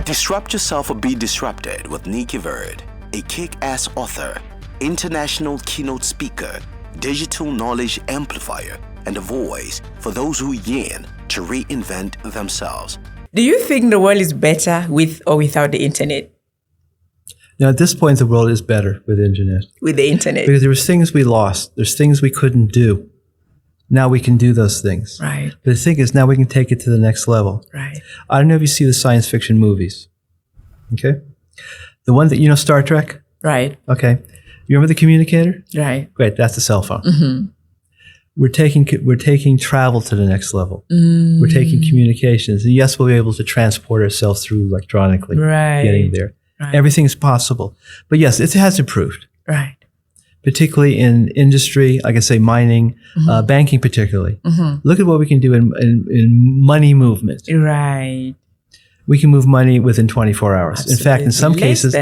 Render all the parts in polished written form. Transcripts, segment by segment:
Disrupt yourself or be disrupted with Nicky, a kick-ass author, international keynote speaker, digital knowledge amplifier, and a voice for those who yearn to reinvent themselves. Do you think the world is better with or without the internet? Now, at this point, the world is better with the internet. With the internet. Because there was things we lost. There's things we couldn't do. Now we can do those things. Right. But the thing is, now we can take it to the next level. Right. I don't know if you see the science fiction movies. Okay? The one that, Star Trek? Right. Okay. You remember the communicator? Right. Great. That's the cell phone. Mm-hmm. We're taking travel to the next level. Mm. We're taking communications. And yes, we'll be able to transport ourselves through electronically. Right. Getting there. Right. Everything's possible. But yes, it has improved. Right. Particularly in industry, like I say, mining, banking particularly. Mm-hmm. Look at what we can do in money movement. Right. We can move money within 24 hours. Absolutely. In fact, in some cases,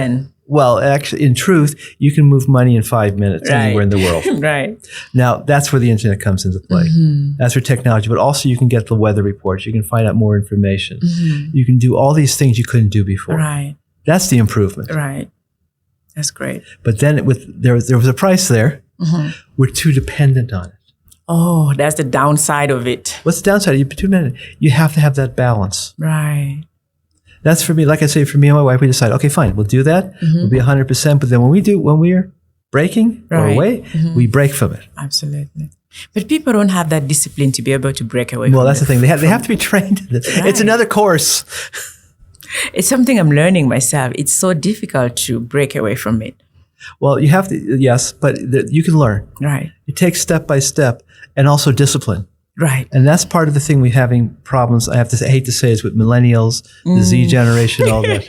well, actually, in truth, you can move money in 5 minutes anywhere in the world. Right. Now, that's where the internet comes into play. Mm-hmm. That's where technology, but also you can get the weather reports. You can find out more information. Mm-hmm. You can do all these things you couldn't do before. Right. That's the improvement. Right. That's great. But then there was a price there. Mm-hmm. We're too dependent on it. Oh, that's the downside of it. What's the downside? You're too dependent. You have to have that balance. Right. That's for me. Like I say, for me and my wife, we decide, okay, fine, we'll do that. Mm-hmm. We'll be 100%. But then when we're breaking or away, we break from it. Absolutely. But people don't have that discipline to be able to break away. Well, that's the thing. They have to be trained in it. Right. It's another course. It's something I'm learning myself. It's so difficult to break away from it. Well, you have to, yes, but you can learn. Right. It takes step by step and also discipline. Right. And that's part of the thing we're having problems, I hate to say, is with millennials, the Z generation, all that.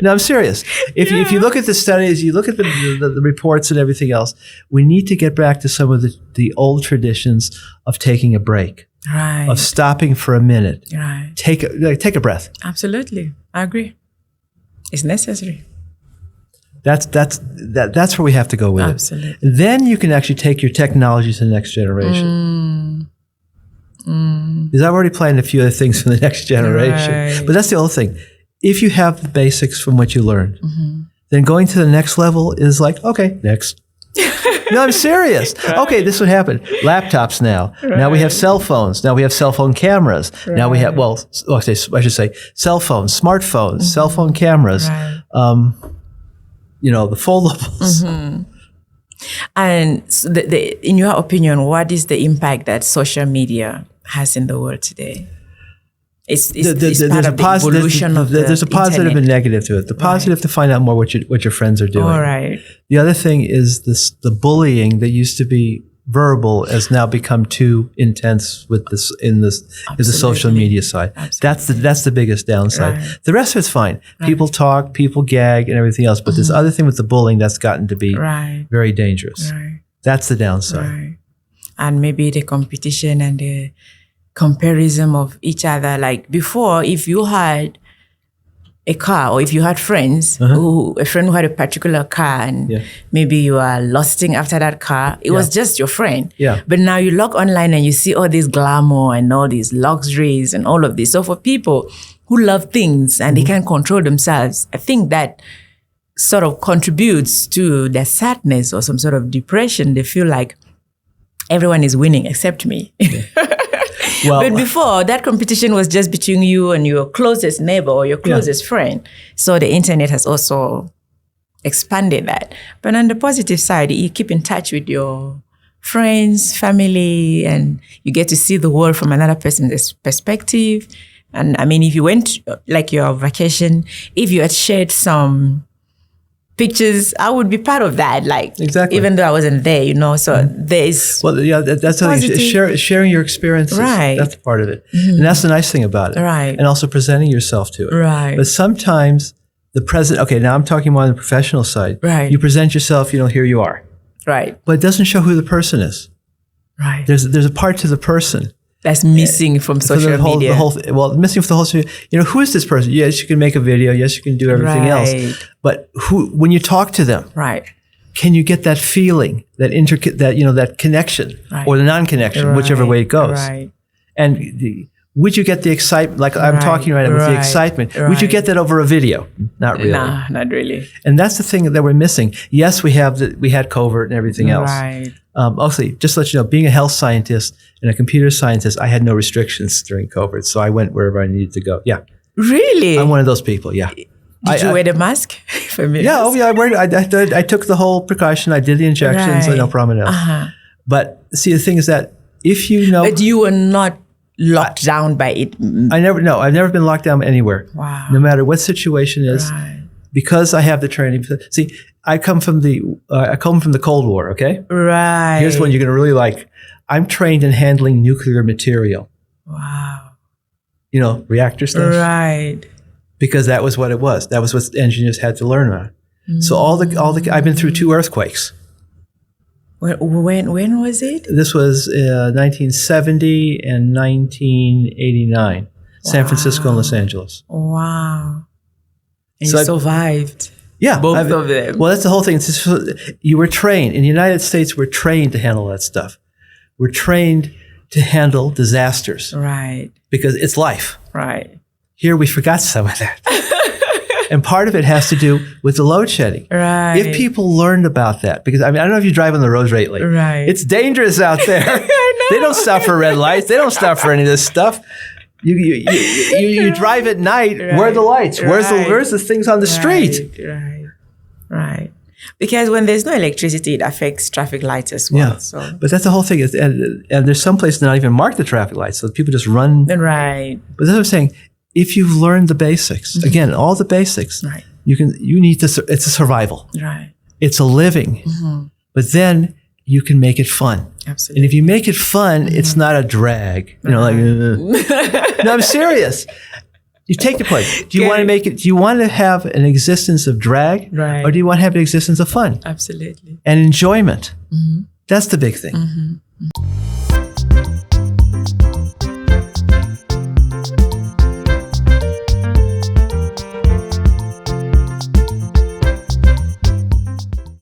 No, I'm serious. If you look at the studies, you look at the reports and everything else, we need to get back to some of the old traditions of taking a break. Right. Of stopping for a minute. Right. Take a breath. Absolutely. I agree. It's necessary. That's where we have to go with Absolutely. it. And then you can actually take your technology to the next generation. Because I've already planned a few other things for the next generation. Right. But that's the other thing. If you have the basics from what you learned, then going to the next level is like, okay, next. No, I'm serious. Right. Okay, this would happen. Laptops now. Right. Now we have cell phones. Now we have cell phone cameras. Right. Now we have, I should say cell phones, smartphones, cell phone cameras, the foldables. Mm-hmm. And so in your opinion, what is the impact that social media has in the world today? It's part of the evolution of the There's a positive internet. and negative to it. The positive to find out more what your friends are doing. All right. The other thing is the bullying that used to be verbal has now become too intense with this is the social media side. Absolutely. That's the biggest downside. Right. The rest of it's fine. Right. People talk, people gag, and everything else. But this other thing with the bullying that's gotten to be very dangerous. Right. That's the downside. Right. And maybe the competition and the comparison of each other. Like before, if you had a car or if you had friends, a friend who had a particular car and maybe you are lusting after that car, it was just your friend. Yeah. But now you log online and you see all this glamour and all these luxuries and all of this. So for people who love things and they can't control themselves, I think that sort of contributes to their sadness or some sort of depression. They feel like everyone is winning except me. Yeah. Well, but before, that competition was just between you and your closest neighbor or your closest friend. So the internet has also expanded that. But on the positive side, you keep in touch with your friends, family, and you get to see the world from another person's perspective. And I mean, if you went like your vacation, if you had shared some pictures, I would be part of that. Like, exactly. Even though I wasn't there, So there's that's sharing your experiences. Right. That's part of it, and that's the nice thing about it. Right. And also presenting yourself to it. Right. But sometimes the present. Okay, now I'm talking more on the professional side. Right. You present yourself. Here you are. Right. But it doesn't show who the person is. Right. There's a part to the person that's missing from social media. Missing from the whole social media. Who is this person? Yes, you can make a video. Yes, you can do everything else. But when you talk to them, can you get that feeling, that connection or the non-connection, whichever way it goes? Right. And Would you get the excitement, like I'm talking right now with the excitement, would you get that over a video? Not really. Nah, not really. And that's the thing that we're missing. Yes, we had covert and everything else. Right. Also, just to let you know, being a health scientist and a computer scientist, I had no restrictions during covert, so I went wherever I needed to go. Yeah. Really? I'm one of those people, yeah. Did you wear the mask? I took the whole precaution. I did the injections, no problem else. But see, the thing is that if you know... But you were not locked down by it. I've never been locked down anywhere. Wow. No matter what situation is. Right. Because I have the training. See, I come from the Cold War, okay? Right. Here's one you're going to really like. I'm trained in handling nuclear material. Wow. You know, reactor stuff. Right. Because that was what it was. That was what engineers had to learn on. So I've been through 2 earthquakes. When was it? This was 1970 and 1989. San Francisco and Los Angeles. Wow. And So you survived. Yeah. Both of them. Well, that's the whole thing. You were trained. In the United States, we're trained to handle that stuff. We're trained to handle disasters. Right. Because it's life. Right. Here, we forgot some of that. And part of it has to do with the load shedding. Right. If people learned about that, because I don't know if you drive on the roads lately. Right. It's dangerous out there. I know. They don't stop for red lights. They don't stop for any of this stuff. You drive at night. Right. Where are the lights? Right. Where's the things on the street? Right. Because when there's no electricity, it affects traffic lights as well. Yeah. So. But that's the whole thing. And there's some places that not even mark the traffic lights, so people just run. Right. But that's what I'm saying. If you've learned the basics, again, all the basics, right. you need to. It's a survival. Right. It's a living. But then you can make it fun. Absolutely. And if you make it fun, it's not a drag. You know, like, no, I'm serious. You take the point. Do you want to make it? Do you want to have an existence of drag, right. or do you want to have an existence of fun? Absolutely. And enjoyment. That's the big thing.